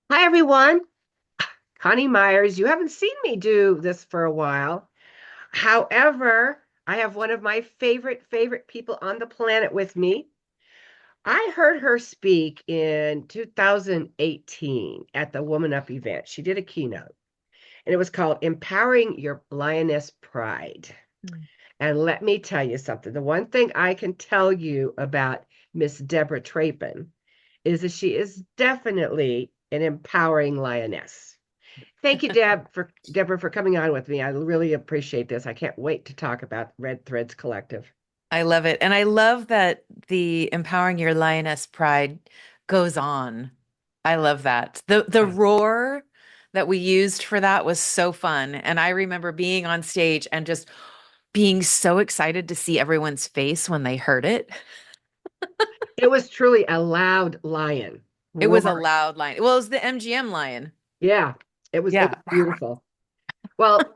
Hi, everyone. Connie Myers. You haven't seen me do this for a while. However, I have one of my favorite people on the planet with me. I heard her speak in 2018 at the Woman Up event. She did a keynote, and it was called Empowering Your Lioness Pride. Mm. And let me tell you something. The one thing I can tell you about Miss Deborah Trapin is that she is definitely an empowering lioness. Thank you, Deborah, for coming on with me. I really appreciate this. I can't wait to talk about Red Threads Collective. I love it. And I love that the empowering your lioness pride goes on. I love that. The Ah, roar that we used for that was so fun. And I remember being on stage and just being so excited to see everyone's face when they heard it. it was truly a loud lion It was a roaring. loud line. Well, it was the MGM lion. Yeah, it Yeah. was beautiful. Well,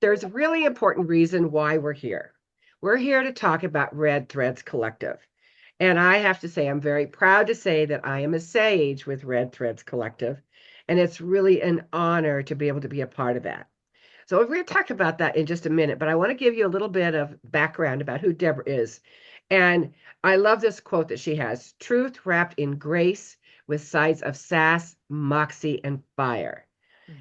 there's a really important reason why we're here. We're here to talk about Red Threads Collective. And I have to say, I'm very proud to say that I am a sage with Red Threads Collective. And it's really an honor to be able to be a part of that. So we're going to talk about that in just a minute, but I want to give you a little bit of background about who Deborah is. And I love this quote that she has: truth wrapped in grace with sides of sass, moxie, and fire.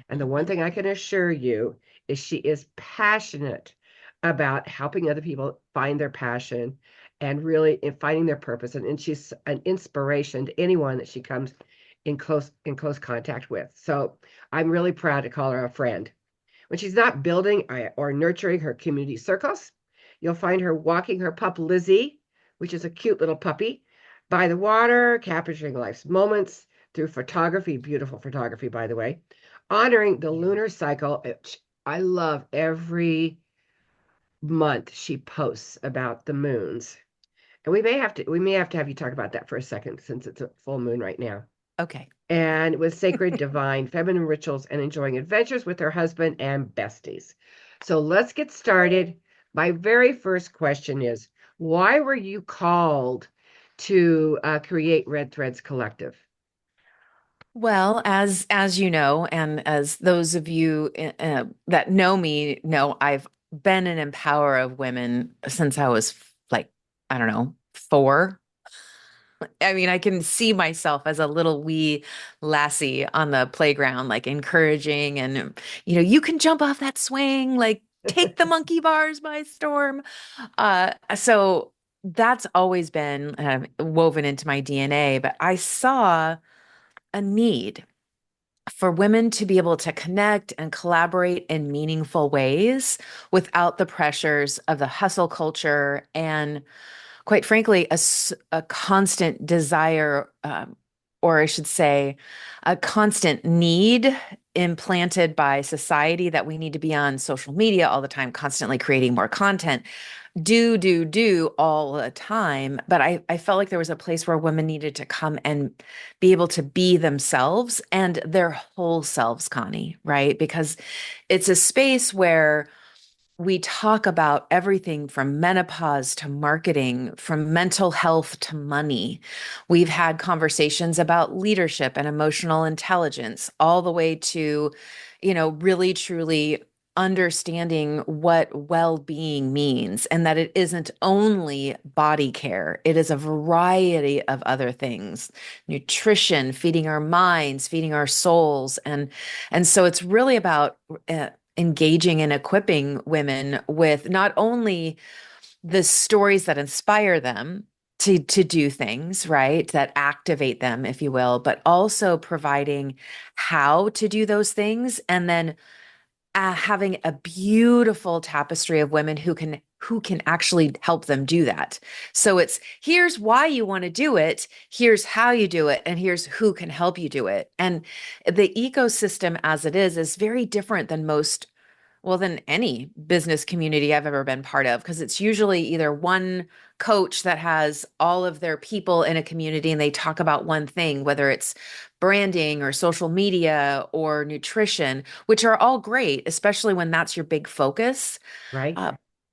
And the one Mhm. thing I can assure you is she is passionate about helping other people find their passion and really in finding their purpose. And she's an inspiration to anyone that she comes in close contact with. So I'm really proud to call her a friend. When she's not building or nurturing her community circles, you'll find her walking her pup Lizzie, which is a cute little puppy, by the water, capturing life's moments through photography, beautiful photography, by the way, honoring the Yeah. lunar cycle. I love every month she posts about the moons. And we may have to have you talk about that for a second since it's a full moon right now. Okay. And with sacred, divine, feminine rituals and enjoying adventures with her husband and besties. So let's get started. My very first question is, why were you called to create Red Threads Collective? Well, as you know, and as those of you that know me know, I've been an empower of women since I was like, I don't know, 4. I mean, I can see myself as a little wee lassie on the playground, like encouraging and, you can jump off that swing, like take the monkey bars by storm. So that's always been woven into my DNA, but I saw a need for women to be able to connect and collaborate in meaningful ways without the pressures of the hustle culture and, quite frankly, a constant desire, or I should say, a constant need implanted by society that we need to be on social media all the time, constantly creating more content, do all the time. But I felt like there was a place where women needed to come and be able to be themselves and their whole selves, Connie, right? Because it's a space where we talk about everything from menopause to marketing, from mental health to money. We've had conversations about leadership and emotional intelligence, all the way to, really truly understanding what well-being means and that it isn't only body care. It is a variety of other things, nutrition, feeding our minds, feeding our souls. And so it's really about engaging and equipping women with not only the stories that inspire them to do things, right, that activate them, if you will, but also providing how to do those things, and then having a beautiful tapestry of women who can actually help them do that. So it's, here's why you want to do it, here's how you do it, and here's who can help you do it. And the ecosystem as it is very different than most, well, than any business community I've ever been part of, because it's usually either one coach that has all of their people in a community and they talk about one thing, whether it's branding or social media or nutrition, which are all great, especially when that's your big focus. Right?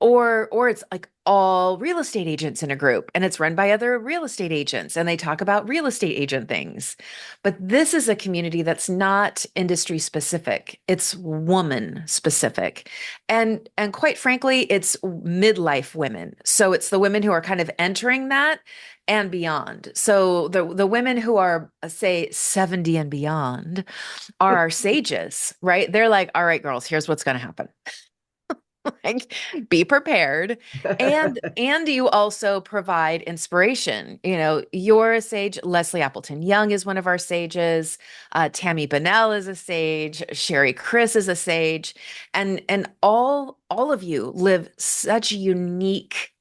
or it's like all real estate agents in a group and it's run by other real estate agents and they talk about real estate agent things. But this is a community that's not industry specific. It's woman specific. And quite frankly, it's midlife women. So it's the women who are kind of entering that and beyond. So the women who are say 70 and beyond are our sages, right? They're like, all right, girls, here's what's going to happen. Like, be prepared. And you also provide inspiration. You know, you're a sage. Leslie Appleton Young is one of our sages. Tammy Bunnell is a sage. Sherry Chris is a sage. And all of you live such unique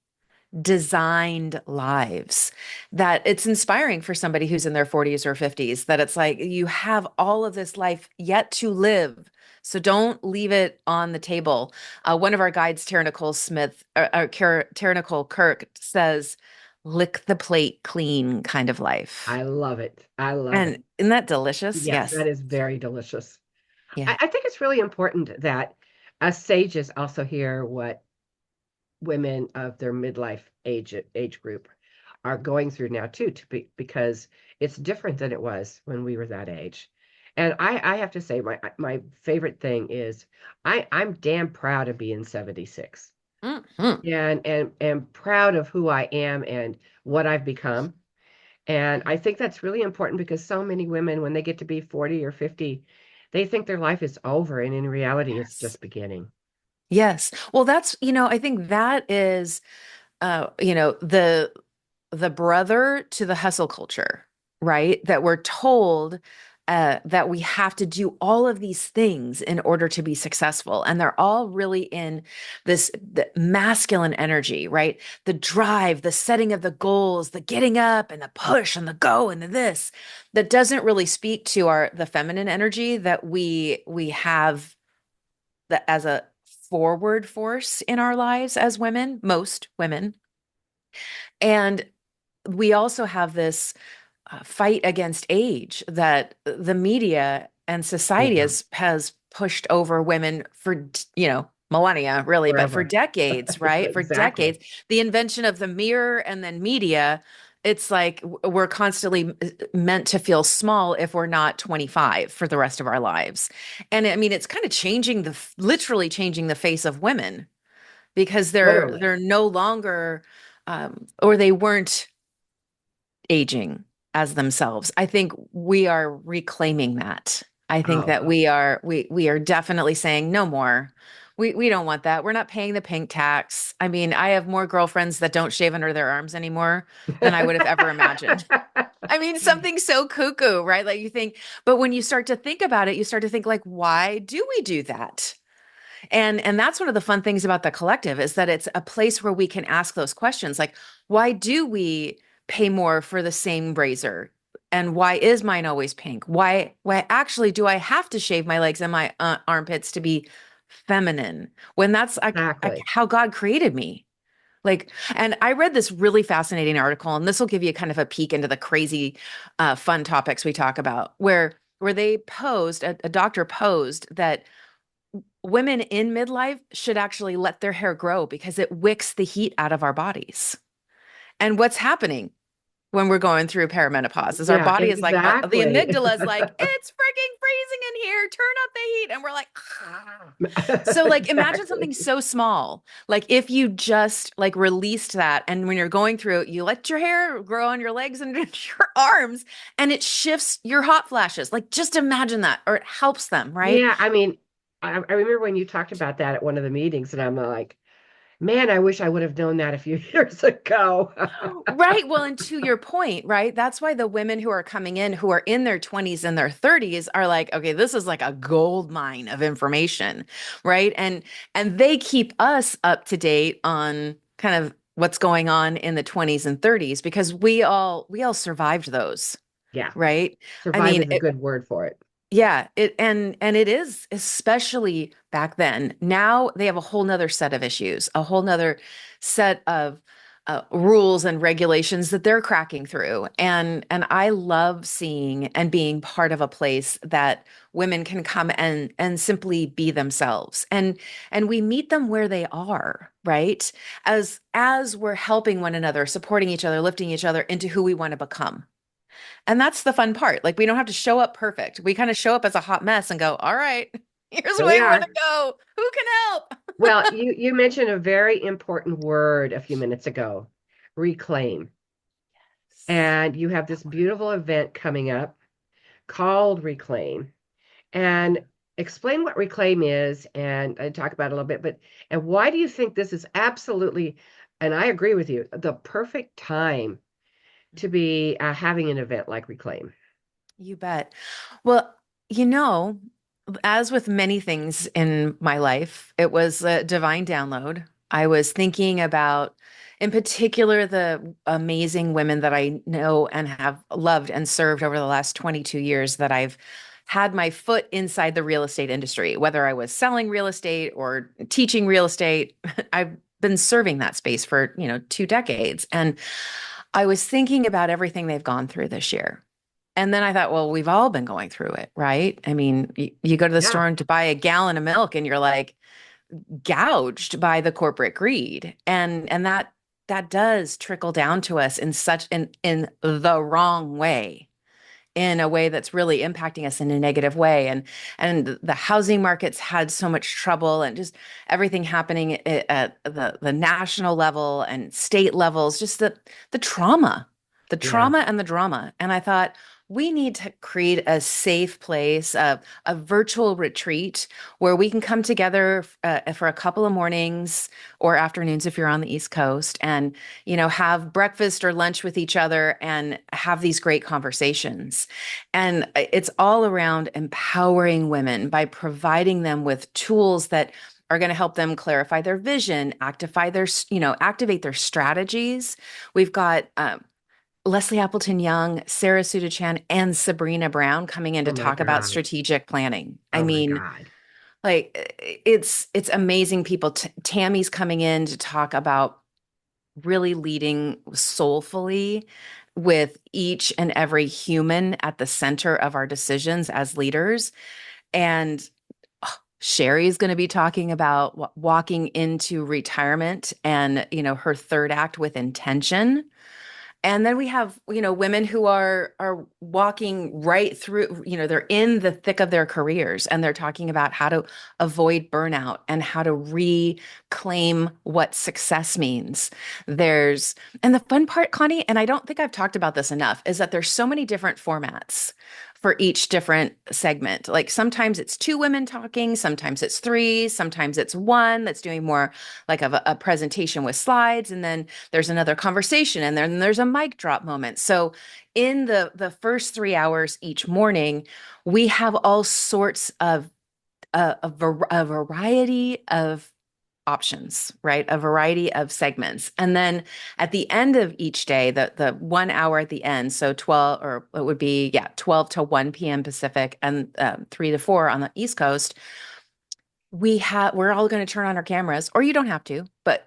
designed lives that it's inspiring for somebody who's in their 40s or 50s, that it's like you have all of this life yet to live. So don't leave it on the table. One of our guides, Tara Nicole Smith, Tara Nicole Kirk, says, lick the plate clean kind of life. I love it. I love it. And isn't that delicious? Yes, Yes. that is very delicious. Yeah. I think it's really important that us sages also hear what women of their midlife age group are going through now too, because it's different than it was when we were that age. And I have to say, my favorite thing is I'm damn proud of being 76. Mhm. And proud of who I am and what I've become. And I think that's really important because so many women, when they get to be 40 or 50, they think their life is over, and in reality, it's Yes. just beginning. Yes. Well, that's, I think that is the brother to the hustle culture, right? That we're told that we have to do all of these things in order to be successful. And they're all really in this the masculine energy, right? The drive, the setting of the goals, the getting up and the push and the go and the this that doesn't really speak to the feminine energy that we have that as a forward force in our lives as women, most women. And we also have this fight against age that the media and society Yeah, has pushed over women for millennia really, but for forever. decades, right? For Exactly. decades, the invention of the mirror and then media, it's like we're constantly meant to feel small if we're not 25 for the rest of our lives. And I mean, it's kind of changing literally changing the face of women because Literally. they're no longer or they weren't aging as themselves. I think we are reclaiming that. I think Oh, that we are definitely saying no more. We don't want that. We're not paying the pink tax. I mean, I have more girlfriends that don't shave under their arms anymore than I would have ever imagined. I mean, something so cuckoo, right? Like you think, but when you start to think about it, you start to think like, why do we do that? And that's one of the fun things about the collective is that it's a place where we can ask those questions like, why do we pay more for the same razor? And why is mine always pink? Why actually do I have to shave my legs and my armpits to be feminine when that's like exactly. how God created me? Like, and I read this really fascinating article, and this will give you kind of a peek into the crazy, fun topics we talk about, where they posed a doctor posed that women in midlife should actually let their hair grow because it wicks the heat out of our bodies. And what's happening when we're going through perimenopause is our Yeah, body is like, the exactly. amygdala is like, it's freaking freezing in here. Turn up the heat. And we're like, ah. So like imagine something Exactly. so small. Like if you just like released that and when you're going through it, you let your hair grow on your legs and your arms and it shifts your hot flashes. Like just imagine that or it helps them, right? Yeah, I mean, I remember when you talked about that at one of the meetings, and I'm like, man, I wish I would have known that a few years ago. Right. Well, and to your point, right? That's why the women who are coming in who are in their 20s and their 30s are like, okay, this is like a gold mine of information, right? And they keep us up to date on kind of what's going on in the 20s and 30s because we all survived those, Yeah, right? I survive mean, is a good word for it. yeah, and it is especially back then. Now they have a whole nother set of issues, a whole nother set of rules and regulations that they're cracking through. And I love seeing and being part of a place that women can come and simply be themselves. And we meet them where they are, right? As we're helping one another, supporting each other, lifting each other into who we want to become. And that's the fun part. Like we don't have to show up perfect. We kind of show up as a hot mess and go, all right, here's Here the we way we're are. gonna go. Who can help? Well, you mentioned a very important word a few minutes ago, reclaim. And you have this beautiful event coming up called Reclaim. And explain what Reclaim is and talk about it a little bit, but and why do you think this is absolutely, and I agree with you, the perfect time to be having an event like Reclaim? You bet. Well, you know, as with many things in my life, it was a divine download. I was thinking about, in particular, the amazing women that I know and have loved and served over the last 22 years that I've had my foot inside the real estate industry, whether I was selling real estate or teaching real estate. I've been serving that space for, 2 decades. And I was thinking about everything they've gone through this year. And then I thought, well, we've all been going through it, right? I mean, you go to the Yeah, store to buy a gallon of milk and you're like gouged by the corporate greed. And that does trickle down to us in the wrong way, in a way that's really impacting us in a negative way. And the housing markets had so much trouble and just everything happening at the national level and state levels, just the trauma, the yeah. trauma and the drama. And I thought, we need to create a safe place, a virtual retreat where we can come together for a couple of mornings or afternoons if you're on the East Coast, and have breakfast or lunch with each other and have these great conversations. And it's all around empowering women by providing them with tools that are going to help them clarify their vision, activate their strategies. We've got Leslie Appleton Young, Sarah Sudachan, and Sabrina Brown coming in to Oh my talk about God. strategic planning. I Oh my mean, God. like it's amazing people. Tammy's coming in to talk about really leading soulfully with each and every human at the center of our decisions as leaders. And Sherry's going to be talking about walking into retirement and, her third act with intention. And then we have, women who are walking right through, they're in the thick of their careers and they're talking about how to avoid burnout and how to reclaim what success means. And the fun part, Connie, and I don't think I've talked about this enough, is that there's so many different formats for each different segment. Like sometimes it's two women talking, sometimes it's three, sometimes it's one that's doing more like a presentation with slides, and then there's another conversation, and then there's a mic drop moment. So in the first 3 hours each morning, we have all sorts of a variety of options, right? A variety of segments. And then at the end of each day, the 1 hour at the end, so 12, or it would be, yeah, 12 to 1 p.m. Pacific and 3 to 4 on the East Coast, we're all going to turn on our cameras, or you don't have to, but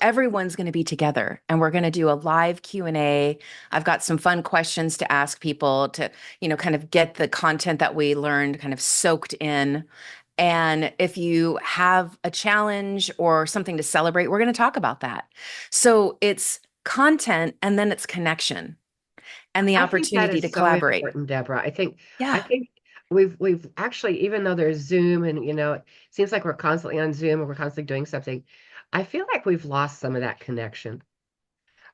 everyone's going to be together and we're going to do a live Q&A. I've got some fun questions to ask people to, kind of get the content that we learned kind of soaked in. And if you have a challenge or something to celebrate, we're going to talk about that. So it's content and then it's connection and the I think that opportunity to is so collaborate. important, Deborah. I Yeah. think we've actually, even though there's Zoom and it seems like we're constantly on Zoom and we're constantly doing something, I feel like we've lost some of that connection.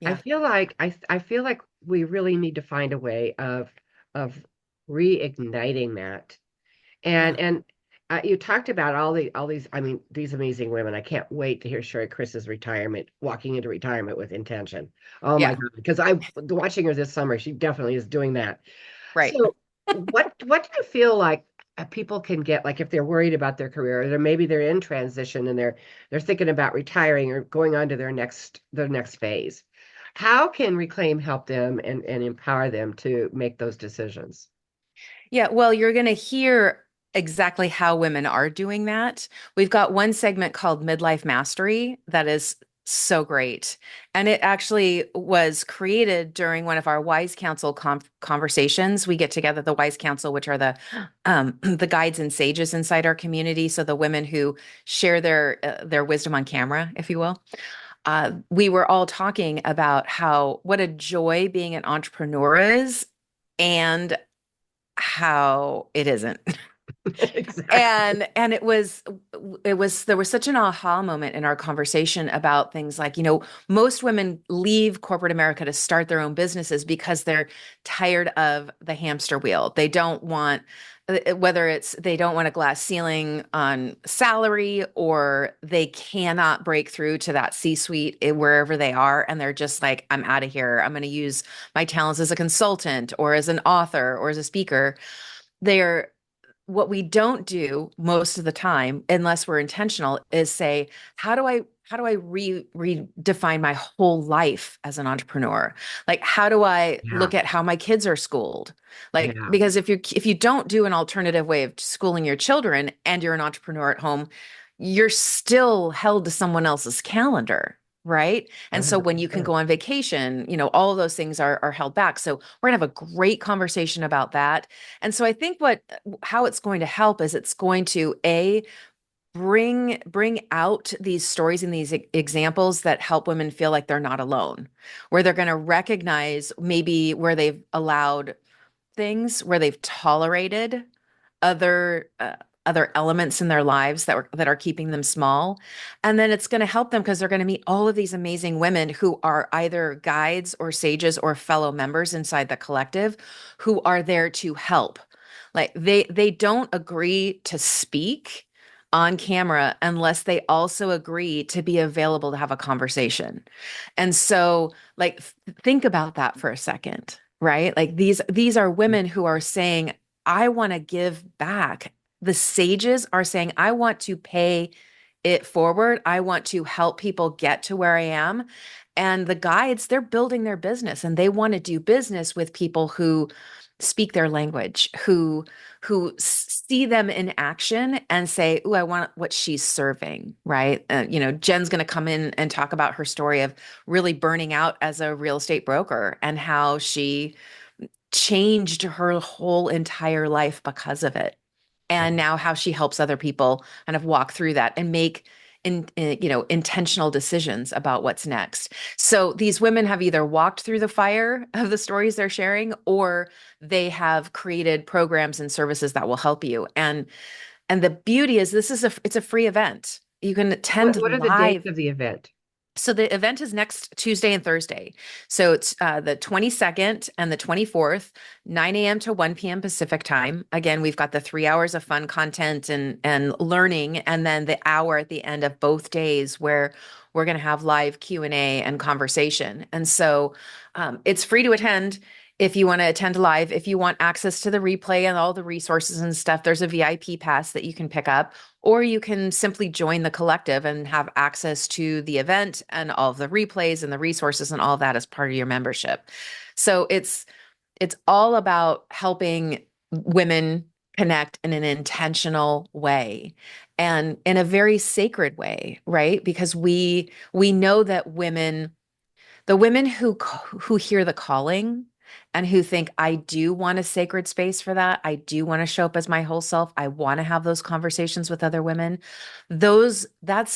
Yeah. I feel like we really need to find a way of reigniting that. Yeah. And you talked about all these, I mean, these amazing women. I can't wait to hear Sherry Chris's retirement, walking into retirement with intention. Oh my Yeah. God, because I watching her this summer, she definitely is doing that. Right. So what do you feel like people can get, like if they're worried about their career, or maybe they're in transition and they're thinking about retiring or going on to their next phase? How can Reclaim help them and empower them to make those decisions? Yeah, well, you're going to hear exactly how women are doing that. We've got one segment called Midlife Mastery that is So great. And it actually was created during one of our Wise Council conversations. We get together the Wise Council, which are the guides and sages inside our community. So the women who share their wisdom on camera, if you will. We were all talking about how what a joy being an entrepreneur is and how it isn't. Exactly. And it was there was such an aha moment in our conversation about things like, most women leave corporate America to start their own businesses because they're tired of the hamster wheel. They don't want whether it's they don't want a glass ceiling on salary, or they cannot break through to that C-suite wherever they are, and they're just like, I'm out of here. I'm going to use my talents as a consultant or as an author or as a speaker. They're What we don't do most of the time, unless we're intentional, is say, how do I redefine my whole life as an entrepreneur? Like, how do I Yeah. look at how my kids are schooled? Like, Yeah. because if you don't do an alternative way of schooling your children and you're an entrepreneur at home, you're still held to someone else's calendar. Right. And so when you can 100%. go on vacation, all of those things are held back. So we're gonna have a great conversation about that. And so I think how it's going to help is it's going to bring out these stories and these examples that help women feel like they're not alone, where they're going to recognize maybe where they've allowed things, where they've tolerated other other elements in their lives that are keeping them small. And then it's going to help them because they're going to meet all of these amazing women who are either guides or sages or fellow members inside the collective, who are there to help. Like they don't agree to speak on camera unless they also agree to be available to have a conversation. And so, like, think about that for a second, right? Like, these are women who are saying, I want to give back. The sages are saying, I want to pay it forward. I want to help people get to where I am. And the guides, they're building their business and they want to do business with people who speak their language, who see them in action and say, "Ooh, I want what she's serving," right? Jen's going to come in and talk about her story of really burning out as a real estate broker and how she changed her whole entire life because of it. And Yeah. now how she helps other people kind of walk through that and make intentional decisions about what's next. So these women have either walked through the fire of the stories they're sharing, or they have created programs and services that will help you. And the beauty is it's a free event. You can attend What are the dates live. of the event? So the event is next Tuesday and Thursday. So it's the 22nd and the 24th, 9 a.m. to 1 p.m. Pacific time. Again, we've got the 3 hours of fun content and learning, and then the hour at the end of both days where we're going to have live Q&A and conversation. And so it's free to attend if you want to attend live. If you want access to the replay and all the resources and stuff, there's a VIP pass that you can pick up, or you can simply join the collective and have access to the event and all of the replays and the resources and all of that as part of your membership. So it's all about helping women connect in an intentional way and in a very sacred way, right? Because we know that the women who hear the calling and who think, I do want a sacred space for that. I do want to show up as my whole self. I want to have those conversations with other women. That's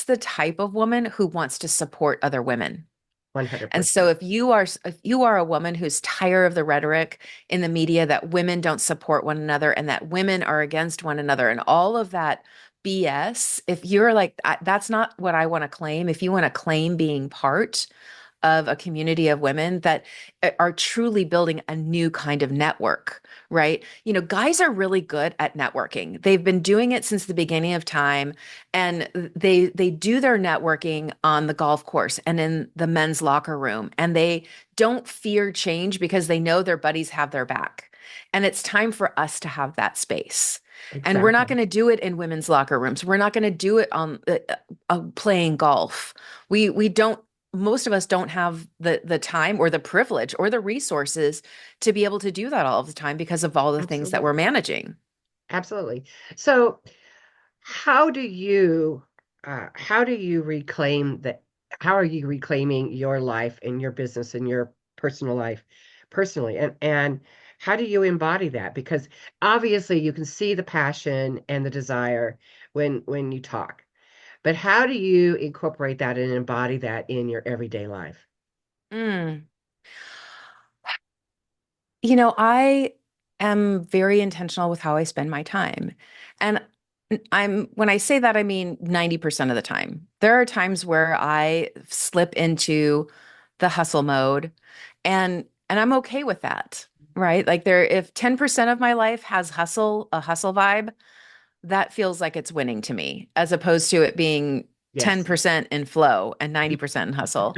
the type of woman who wants to support other women. And so 100%. if you are a woman who's tired of the rhetoric in the media that women don't support one another and that women are against one another and all of that BS, if you're like, that's not what I want to claim. If you want to claim being part of a community of women that are truly building a new kind of network, right? Guys are really good at networking. They've been doing it since the beginning of time, and they do their networking on the golf course and in the men's locker room, and they don't fear change because they know their buddies have their back. And it's time for us to have that space. And we're not Exactly. going to do it in women's locker rooms. We're not going to do it on playing golf. We don't Most of us don't have the time or the privilege or the resources to be able to do that all of the time because of all the things that we're Absolutely. managing. Absolutely. So how do you how do you reclaim how are you reclaiming your life and your business and your personal life personally? And how do you embody that? Because obviously you can see the passion and the desire when you talk. But how do you incorporate that and embody that in your everyday life? Mm. I am very intentional with how I spend my time. And when I say that, I mean 90% of the time. There are times where I slip into the hustle mode and I'm okay with that, right? Like if 10% of my life has a hustle vibe, that feels like it's winning to me, as opposed to it being Yes, 10% in flow and 90% in hustle.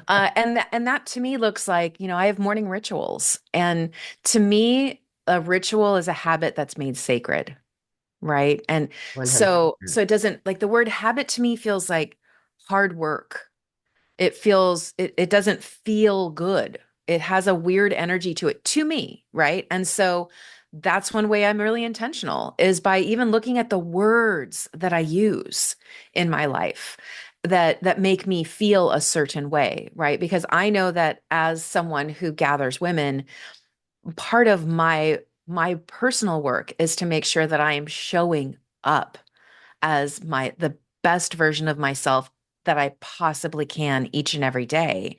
And that to me looks like, I have morning rituals. And to me, a ritual is a habit that's made sacred, right? And so 100%. it doesn't like the word habit to me feels like hard work. It doesn't feel good. It has a weird energy to me, right? And so that's one way I'm really intentional is by even looking at the words that I use in my life that make me feel a certain way, right? Because I know that as someone who gathers women, part of my personal work is to make sure that I am showing up as the best version of myself that I possibly can each and every day.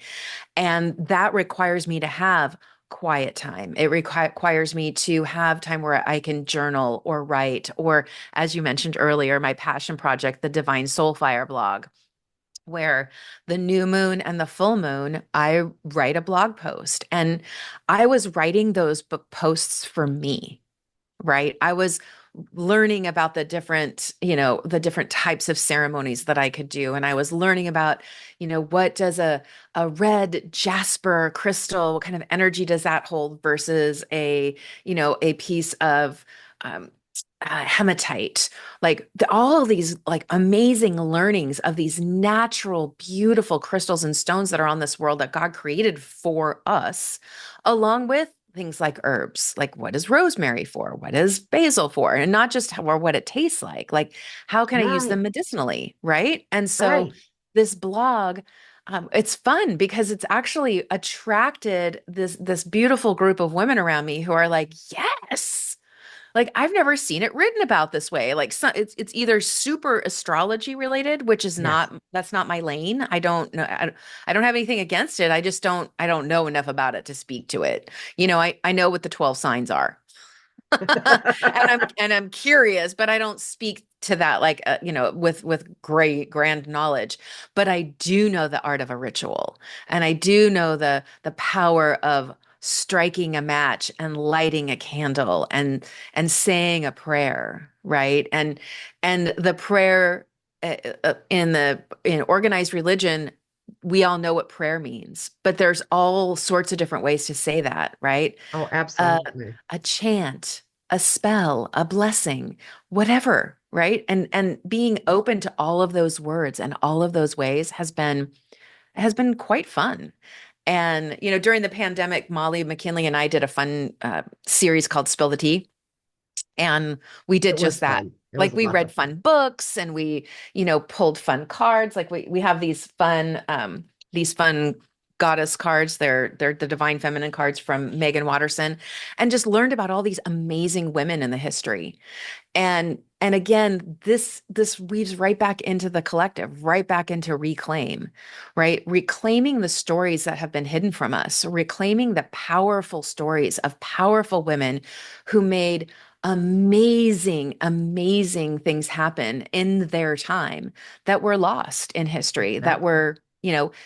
And that requires me to have quiet time. It requires me to have time where I can journal or write, or as you mentioned earlier, my passion project, the Divine Soulfire blog, where the new moon and the full moon, I write a blog post. And I was writing those book posts for me, right? I was learning about the different types of ceremonies that I could do. And I was learning about, what does a red jasper crystal, what kind of energy does that hold versus a piece of um, hematite, like all of these like amazing learnings of these natural, beautiful crystals and stones that are on this world that God created for us, along with things like herbs, like what is rosemary for? What is basil for? And not just or what it tastes like how can I use Right, them medicinally, right? And so right. this blog, it's fun because it's actually attracted this beautiful group of women around me who are like, yes, like I've never seen it written about this way. Like it's either super astrology related, which is Yes. that's not my lane. I don't know. I don't have anything against it. I don't know enough about it to speak to it. I know what the 12 signs are. And I'm curious, but I don't speak to that like with great grand knowledge. But I do know the art of a ritual, and I do know the power of striking a match and lighting a candle and saying a prayer, right? And the prayer in organized religion, we all know what prayer means, but there's all sorts of different ways to say that, right? Oh, uh, absolutely. a chant, a spell, a blessing, whatever, right? And being open to all of those words and all of those ways has been quite fun. And during the pandemic, Molly McKinley and I did a fun series called Spill the Tea, and we did It was just that. fun. It was Like we lots read of fun. fun books and we, pulled fun cards. Like we have these fun goddess cards. They're the divine feminine cards from Megan Watterson, and just learned about all these amazing women in the history. And again, this weaves right back into the collective, right back into reclaim, right? Reclaiming the stories that have been hidden from us, reclaiming the powerful stories of powerful women who made amazing, amazing things happen in their time that were lost in history, Exactly.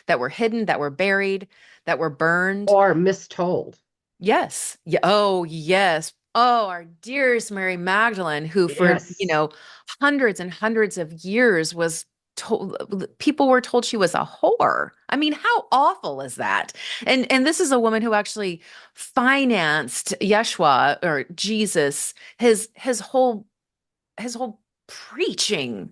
that were hidden, that were buried, that were burned. Or mistold. Yes. Yeah. Oh, yes. Oh, our dearest Mary Magdalene, who for, Yes. hundreds and hundreds of years was told, people were told she was a whore. I mean, how awful is that? And this is a woman who actually financed Yeshua or Jesus, his whole preaching,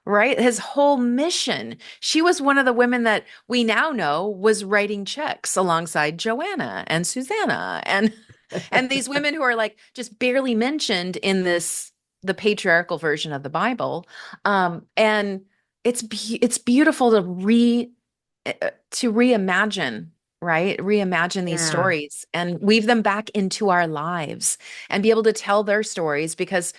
right? His whole mission. She was one of the women that we now know was writing checks alongside Joanna and Susanna and these women who are like just barely mentioned in the patriarchal version of the Bible. And it's beautiful to to reimagine, right? Reimagine these Yeah. stories and weave them back into our lives and be able to tell their stories because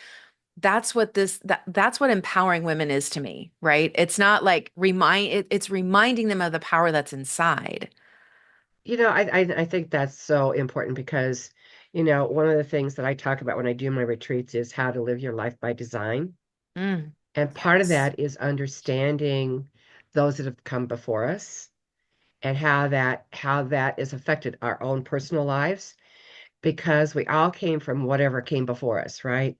that's what empowering women is to me, right? It's not like it's reminding them of the power that's inside. I think that's so important because, one of the things that I talk about when I do my retreats is how to live your life by design. Mm, And part of yes. that is understanding those that have come before us and how that has affected our own personal lives because we all came from whatever came before us, right?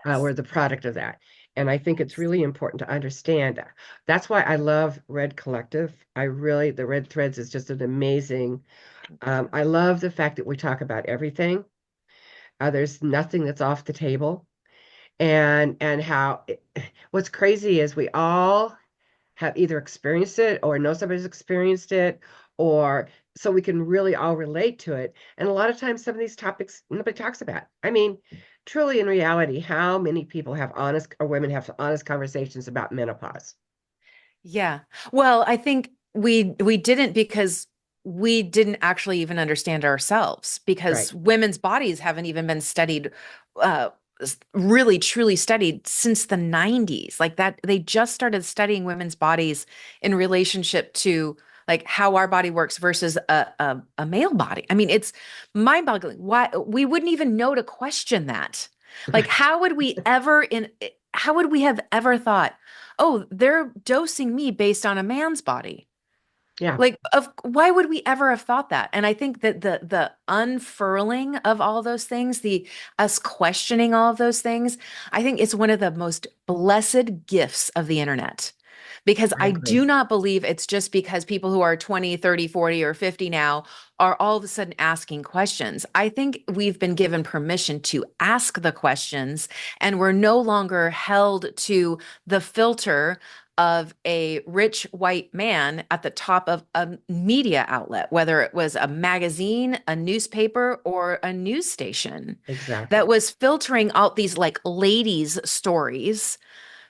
We're Yes. the product of that. And I think it's Yes. really important to understand that. That's why I love Red Collective. The Red Threads is just an amazing. Thank you. I love the fact that we talk about everything. There's nothing that's off the table. And what's crazy is we all have either experienced it or know somebody's experienced it, or so we can really all relate to it. And a lot of times, some of these topics nobody talks about. I mean, truly, in reality, how many people have honest or women have honest conversations about menopause? Yeah. Well, I think we didn't because we didn't actually even understand ourselves Right. because women's bodies haven't even been studied uh really truly studied since the 90s. Like that they just started studying women's bodies in relationship to like how our body works versus a male body. I mean, it's mind-boggling. Why we wouldn't even know to question that. Like how would we have ever thought oh, they're dosing me based on a man's body. Yeah, Like, of why would we ever have thought that? And I think that the unfurling of all those things, the us questioning all of those things, I think it's one of the most blessed gifts of the internet. Because I I agree. do not believe it's just because people who are 20, 30, 40, or 50 now are all of a sudden asking questions. I think we've been given permission to ask the questions, and we're no longer held to the filter of a rich white man at the top of a media outlet, whether it was a magazine, a newspaper, or a news station that Exactly. was filtering out these like ladies' stories.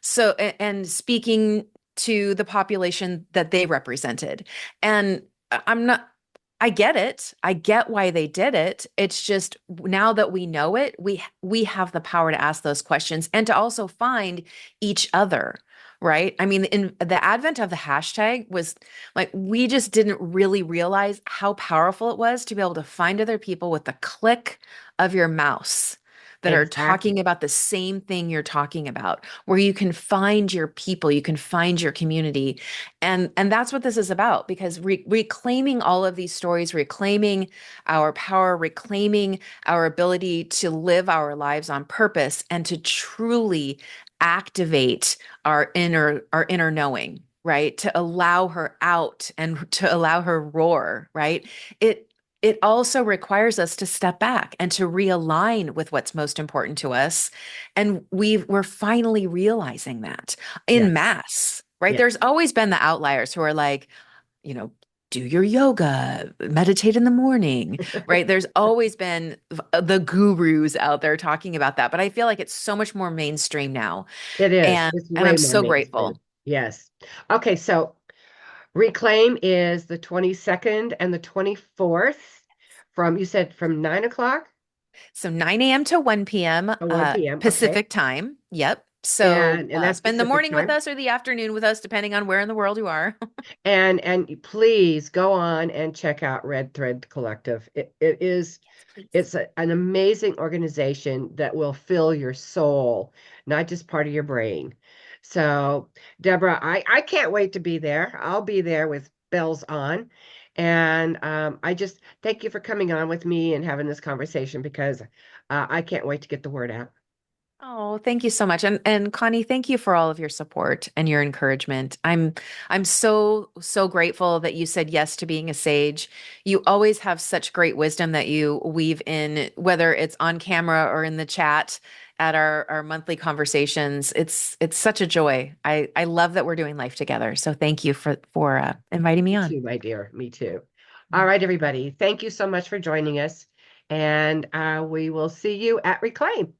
So, and speaking to the population that they represented. And I'm not, I get it. I get why they did it. It's just now that we know it, we have the power to ask those questions and to also find each other, right? I mean, in the advent of the hashtag was like we just didn't really realize how powerful it was to be able to find other people with the click of your mouse that are Exactly. talking about the same thing you're talking about, where you can find your people, you can find your community. And that's what this is about because reclaiming all of these stories, reclaiming our power, reclaiming our ability to live our lives on purpose and to truly activate our inner knowing, right? To allow her out and to allow her roar, right? It it also requires us to step back and to realign with what's most important to us. And we're finally realizing that in Yes. mass, right? Yes. There's always been the outliers who are like, you know, do your yoga, meditate in the morning, right? There's always been the gurus out there talking about that, but I feel like it's so much more mainstream now. It is. And It's and way I'm more so mainstream. grateful. Yes. Okay, so Reclaim is the 22nd and the 24th you said from 9 o'clock So 9 a.m. to 1 p.m. to 1 p.m. Okay. Pacific time. Yep. So And that's spend the Pacific morning with time. us or the afternoon with us, depending on where in the world you are. And please go on and check out Red Thread Collective. Yes, please. It's an amazing organization that will fill your soul, not just part of your brain. So, Deborah, I can't wait to be there. I'll be there with bells on. And I just thank you for coming on with me and having this conversation because I can't wait to get the word out. Oh, thank you so much. And Connie, thank you for all of your support and your encouragement. I'm so grateful that you said yes to being a sage. You always have such great wisdom that you weave in, whether it's on camera or in the chat at our monthly conversations. It's such a joy. I love that we're doing life together. So thank you for inviting me Me on. too, my dear. Me too. All right, everybody. Thank you so much for joining us. And we will see you at Reclaim.